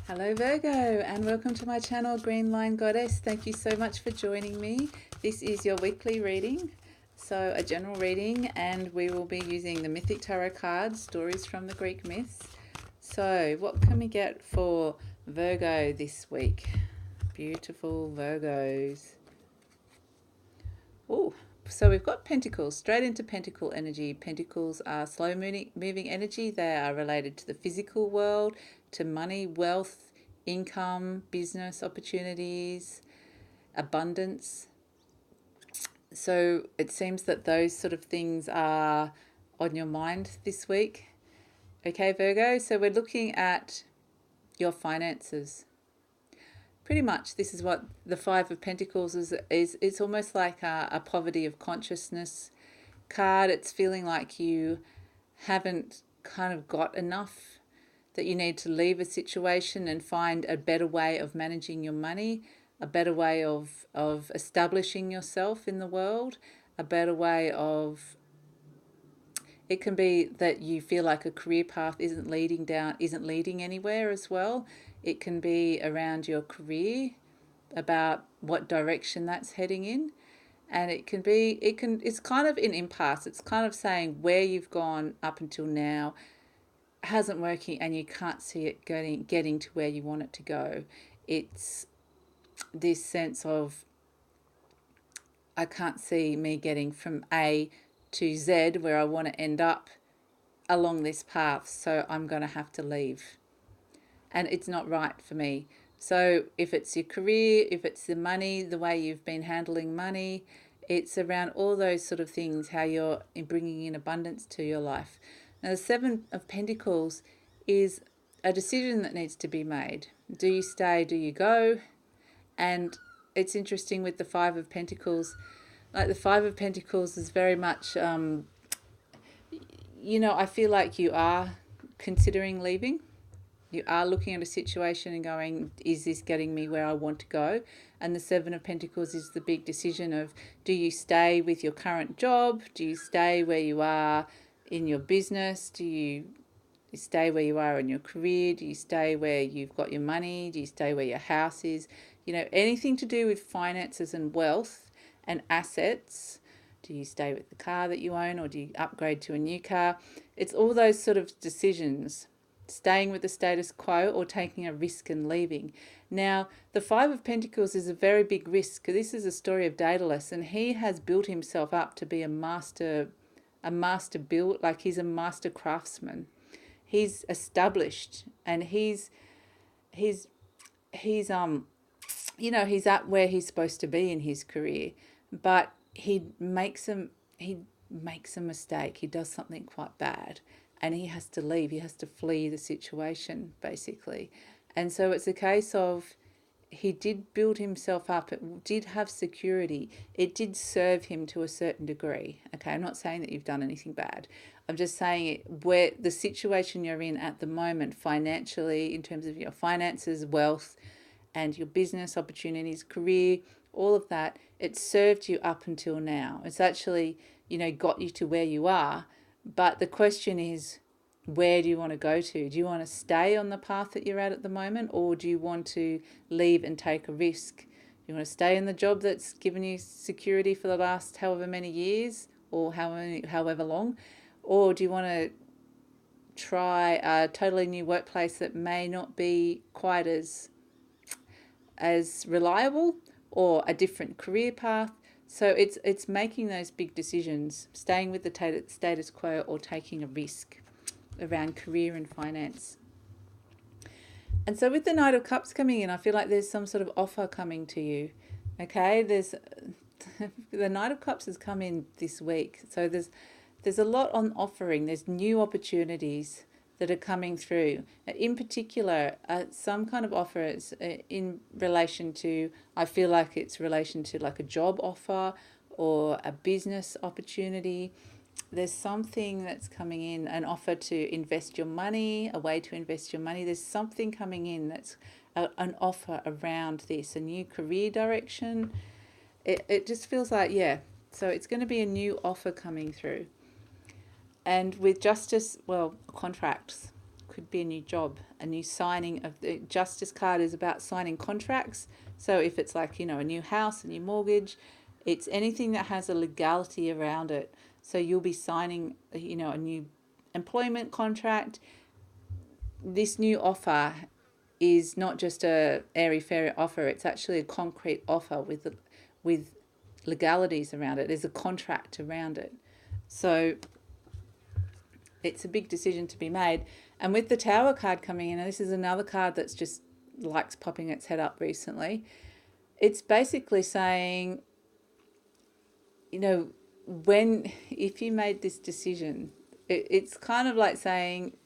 Hello Virgo, and welcome to my channel Green Line Goddess. Thank you so much for joining me. This is your weekly reading, so a general reading, and we will be using the Mythic Tarot cards, stories from the Greek myths. So what can we get for Virgo this week? Beautiful Virgos. Oh, so we've got Pentacles, straight into Pentacle energy. Pentacles are slow moving energy. They are related to the physical world, to money, wealth, income, business opportunities, abundance. So it seems that those sort of things are on your mind this week. Okay, Virgo, so we're looking at your finances. Pretty much this is what the Five of Pentacles is. It's almost like a poverty of consciousness card. It's feeling like you haven't kind of got enough, that you need to leave a situation and find a better way of managing your money, a better way of establishing yourself in the world, a better way of... It can be that you feel like a career path isn't leading anywhere as well. It can be around your career, about what direction that's heading in. And it's kind of an impasse. It's kind of saying where you've gone up until now hasn't working and you can't see it getting to where you want it to go. It's this sense of, I can't see me getting from A to Z where I want to end up along this path, so I'm going to have to leave. And it's not right for me. So if it's your career, if it's the money, the way you've been handling money, it's around all those sort of things, how you're bringing in abundance to your life. Now, the Seven of Pentacles is a decision that needs to be made. Do you stay? Do you go? And it's interesting with the Five of Pentacles. Like the Five of Pentacles is very much, I feel like you are considering leaving. You are looking at a situation and going, is this getting me where I want to go? And the Seven of Pentacles is the big decision of, do you stay with your current job? Do you stay where you are in your business? Do you stay where you are in your career? Do you stay where you've got your money? Do you stay where your house is? Anything to do with finances and wealth and assets. Do you stay with the car that you own, or do you upgrade to a new car? It's all those sort of decisions. Staying with the status quo or taking a risk and leaving. Now, the Five of Pentacles is a very big risk. This is a story of Daedalus, and he has built himself up to be a master build, like he's a master craftsman. He's established, and he's he's at where he's supposed to be in his career, but he makes a mistake. He does something quite bad, and he has to leave. He has to flee the situation, basically. And so it's a case of, he did build himself up. It did have security. It did serve him to a certain degree. Okay, I'm not saying that you've done anything bad. I'm just saying where the situation you're in at the moment, financially, in terms of your finances, wealth, and your business opportunities, career, all of that, it served you up until now. It's actually, got you to where you are. But the question is, where do you want to go to? Do you want to stay on the path that you're at the moment, or do you want to leave and take a risk? Do you want to stay in the job that's given you security for the last however many years, or however long? Or do you want to try a totally new workplace that may not be quite as reliable, or a different career path? So it's making those big decisions, staying with the status quo or taking a risk around career and finance. And so with the Knight of Cups coming in, I feel like there's some sort of offer coming to you. Okay, there's the Knight of Cups has come in this week. So there's a lot on offering. There's new opportunities that are coming through. In particular, some kind of offers in relation to, I feel like it's relation to like a job offer or a business opportunity. There's something that's coming in, an offer to invest your money, a way to invest your money. There's something coming in that's an offer around this, a new career direction. It just feels like, yeah, so it's going to be a new offer coming through. And with justice, well, contracts could be a new job, a new signing of the Justice card is about signing contracts. So if it's like, a new house, a new mortgage, it's anything that has a legality around it. So you'll be signing, a new employment contract. This new offer is not just a airy-fairy offer, it's actually a concrete offer with legalities around it. There's a contract around it. So it's a big decision to be made. And with the Tower card coming in, and this is another card that's just likes popping its head up recently, it's basically saying, if you made this decision, it's kind of like saying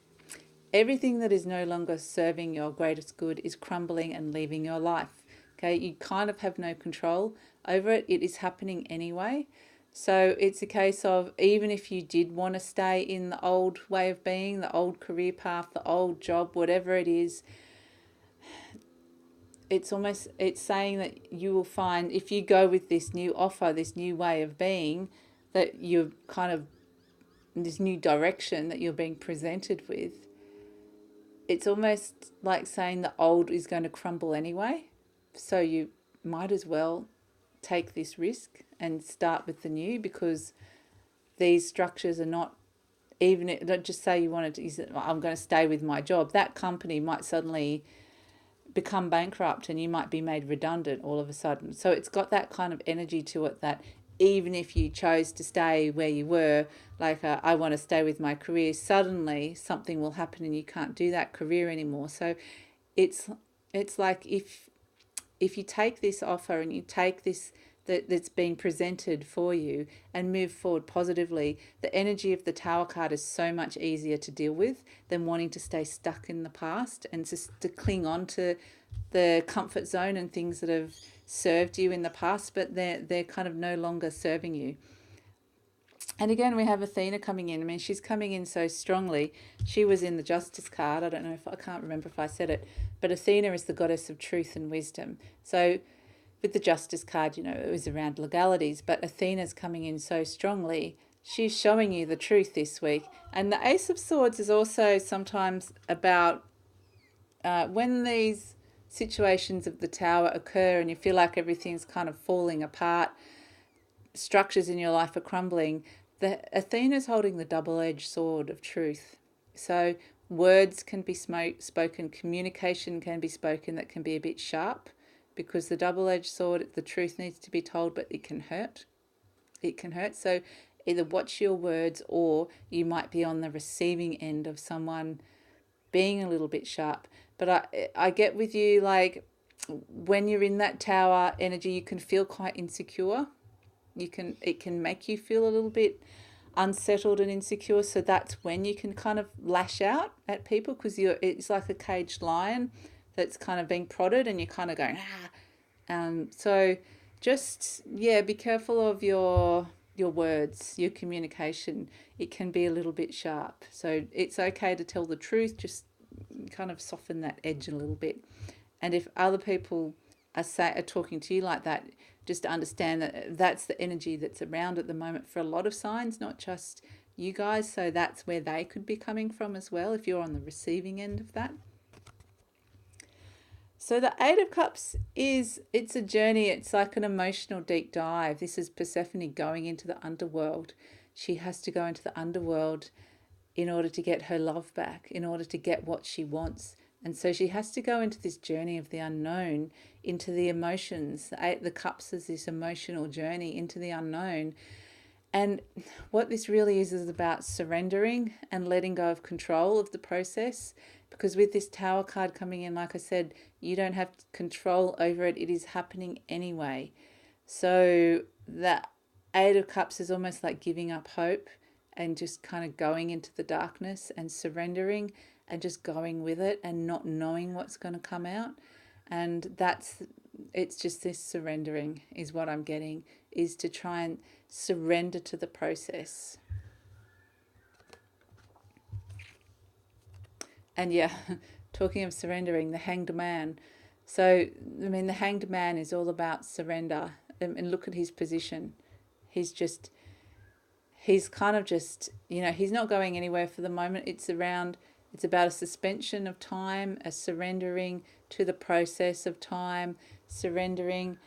everything that is no longer serving your greatest good is crumbling and leaving your life. Okay, you kind of have no control over it. It is happening anyway. So it's a case of, even if you did want to stay in the old way of being, the old career path, the old job, whatever it is, it's saying that you will find, if you go with this new offer, this new way of being, that you're kind of, this new direction that you're being presented with, it's almost like saying the old is going to crumble anyway. So you might as well take this risk and start with the new, because these structures are not, don't just say you wanted to, I'm going to stay with my job. That company might suddenly become bankrupt and you might be made redundant all of a sudden. So it's got that kind of energy to it, that even if you chose to stay where you were, like I want to stay with my career, suddenly something will happen and you can't do that career anymore. So it's like if you take this offer and you take this that's being presented for you and move forward positively, the energy of the Tower card is so much easier to deal with than wanting to stay stuck in the past and just to cling on to the comfort zone and things that have served you in the past, but they're kind of no longer serving you. And again, we have Athena coming in. I mean, she's coming in so strongly. She was in the Justice card. I can't remember if I said it, but Athena is the goddess of truth and wisdom. So with the Justice card, it was around legalities, but Athena's coming in so strongly. She's showing you the truth this week. And the Ace of Swords is also sometimes about when these situations of the Tower occur and you feel like everything's kind of falling apart, structures in your life are crumbling, the Athena's holding the double-edged sword of truth. So words can be spoken, communication can be spoken that can be a bit sharp, because the double-edged sword, the truth needs to be told, but it can hurt. It can hurt. So either watch your words, or you might be on the receiving end of someone being a little bit sharp. But I get with you, like when you're in that Tower energy, you can feel quite insecure. It can make you feel a little bit unsettled and insecure. So that's when you can kind of lash out at people, because it's like a caged lion that's kind of being prodded and you're kind of going, so just, be careful of your words, your communication. It can be a little bit sharp. So it's okay to tell the truth, just kind of soften that edge a little bit. And if other people are talking to you like that, just to understand that that's the energy that's around at the moment for a lot of signs, not just you guys. So that's where they could be coming from as well, if you're on the receiving end of that. So the Eight of Cups it's a journey. It's like an emotional deep dive. This is Persephone going into the underworld. She has to go into the underworld in order to get her love back, in order to get what she wants. And so she has to go into this journey of the unknown, into the emotions. The Eight of the Cups is this emotional journey into the unknown. And what this really is about surrendering and letting go of control of the process. Because with this Tower card coming in, like I said, you don't have control over it. It is happening anyway. So the Eight of Cups is almost like giving up hope and just kind of going into the darkness and surrendering and just going with it and not knowing what's going to come out. And it's just this surrendering is what I'm getting, is to try and surrender to the process. And talking of surrendering, the Hanged Man. So, the Hanged Man is all about surrender. And look at his position. He's kind of just, he's not going anywhere for the moment. It's around It's about a suspension of time, a surrendering to the process of time, surrendering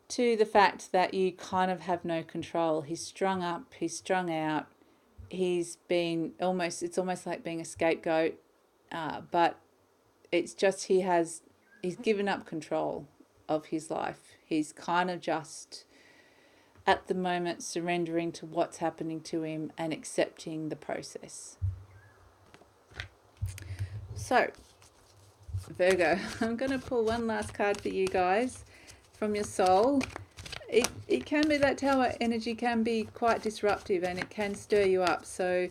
to the fact that you kind of have no control. He's strung up, he's strung out, it's almost like being a scapegoat, but it's just he's given up control of his life. He's kind of just at the moment surrendering to what's happening to him and accepting the process. So, Virgo, I'm going to pull one last card for you guys from your soul. It can be that Tower energy can be quite disruptive and it can stir you up. So,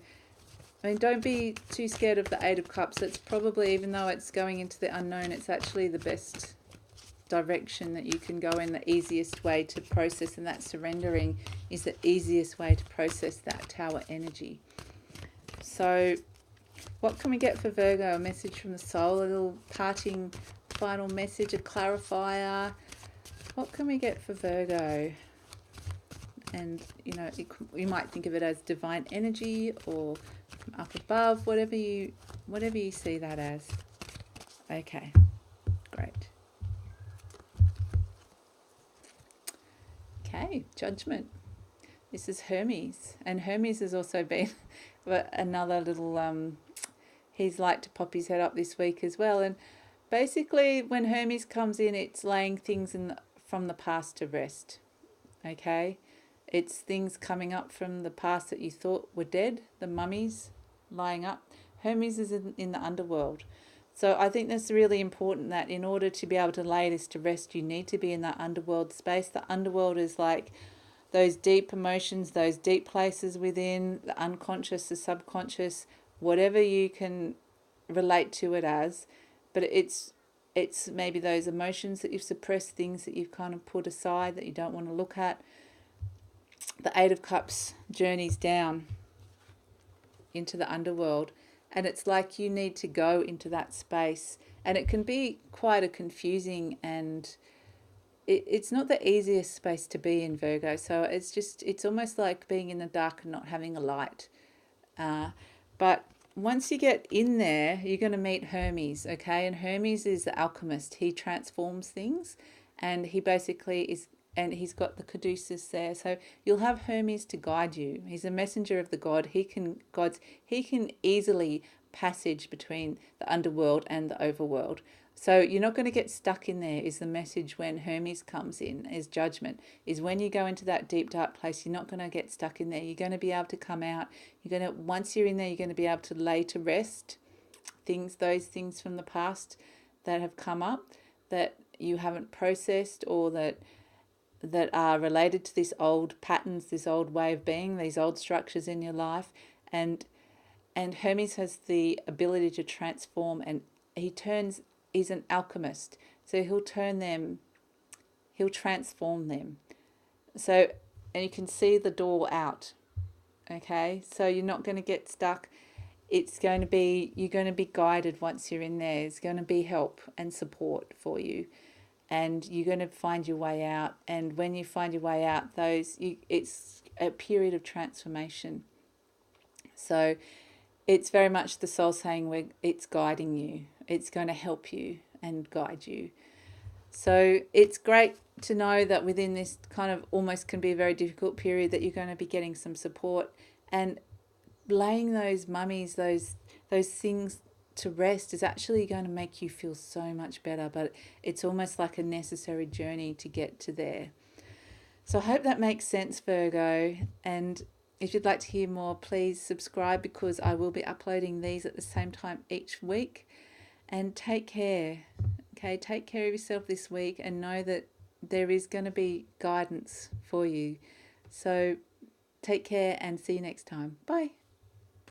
I mean, don't be too scared of the Eight of Cups. It's probably, even though it's going into the unknown, it's actually the best direction that you can go in, the easiest way to process, and that surrendering is the easiest way to process that Tower energy. So what can we get for Virgo? A message from the soul, a little parting final message, a clarifier. What can we get for Virgo? And you might think of it as divine energy or from up above, whatever you see that as. Okay, great. Okay, Judgment. This is Hermes, and Hermes has also been another little he's like to pop his head up this week as well. And basically when Hermes comes in, it's laying things from the past to rest. Okay, it's things coming up from the past that you thought were dead, the mummies lying up. Hermes is in the underworld. So I think that's really important, that in order to be able to lay this to rest, you need to be in that underworld space. The underworld is like those deep emotions, those deep places within, the unconscious, the subconscious, whatever you can relate to it as. But it's maybe those emotions that you've suppressed, things that you've kind of put aside that you don't want to look at. The Eight of Cups journeys down into the underworld. And it's like you need to go into that space. And it can be quite a confusing, and it's not the easiest space to be in, Virgo. So it's almost like being in the dark and not having a light. But once you get in there, you're going to meet Hermes, okay? And Hermes is the alchemist. He transforms things, and he basically is, and he's got the caduceus there. So you'll have Hermes to guide you. He's a messenger of the god. He can easily passage between the underworld and the overworld. So you're not going to get stuck in there, is the message when Hermes comes in, is Judgment. Is when you go into that deep, dark place, you're not going to get stuck in there. You're going to be able to come out. Once you're in there, you're going to be able to lay to rest those things from the past that have come up, that you haven't processed, or that are related to these old patterns, this old way of being, these old structures in your life. And Hermes has the ability to transform, and he's an alchemist. So he'll transform them. So, and you can see the door out. Okay, so you're not going to get stuck. You're going to be guided once you're in there. There's going to be help and support for you. And you're going to find your way out. And when you find your way out, it's a period of transformation. So it's very much the soul saying it's guiding you. It's going to help you and guide you. So it's great to know that within this kind of almost can be a very difficult period, that you're going to be getting some support and laying those mummies, those things to rest is actually going to make you feel so much better. But it's almost like a necessary journey to get to there. So I hope that makes sense, Virgo. And if you'd like to hear more, please subscribe, because I will be uploading these at the same time each week. And take care. Okay, take care of yourself this week, and know that there is going to be guidance for you. So take care and see you next time. Bye.